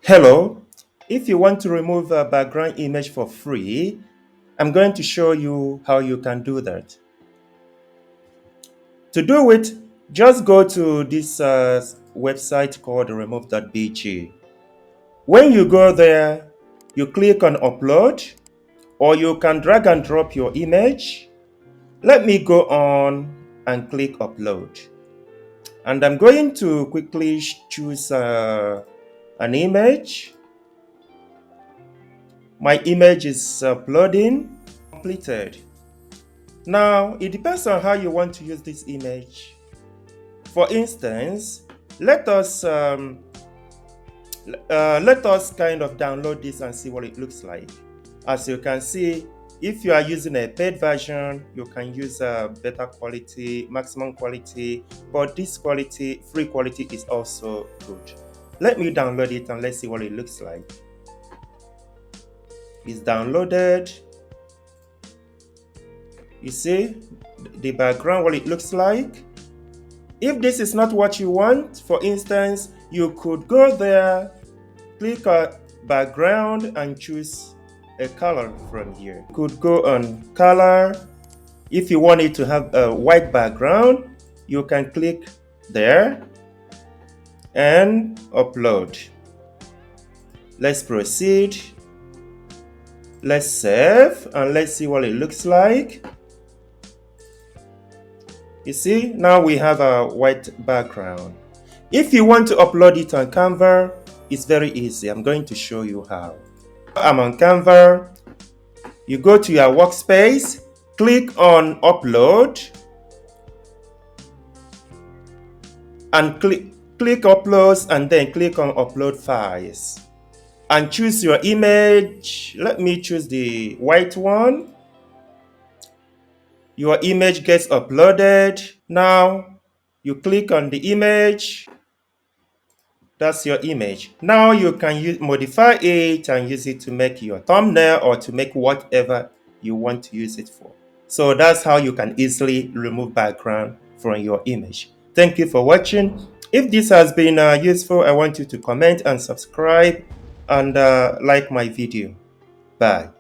Hello, if you want to remove a background image for free, I'm going to show you how you can do that. To do it, just go to this website called Remove.bg. When you go there, you click on upload, or you can drag and drop your image. Let me go on and click upload. And I'm going to quickly choose an image. My image is uploading. Completed. Now, it depends on how you want to use this image. For instance, let us kind of download this and see what it looks like. As you can see, if you are using a paid version, you can use a better quality, maximum quality, but this quality, free quality, is also good. Let me download it and let's see what it looks like. It's downloaded. You see the background, what it looks like. If this is not what you want, for instance, you could go there, click on background and choose a color from here. You could go on color. If you want it to have a white background, you can click there and upload. Let's proceed. Let's save and let's see what it looks like. You see, now we have a white background. If you want to upload it on Canva, it's very easy. I'm going to show you how. I'm on Canva. You go to your workspace, click on upload, and click uploads, and then click on upload files. And choose your image. Let me choose the white one. Your image gets uploaded. Now you click on the image. That's your image. Now you can modify it and use it to make your thumbnail or to make whatever you want to use it for. So that's how you can easily remove background from your image. Thank you for watching. If this has been useful, I want you to comment and subscribe and like my video. Bye.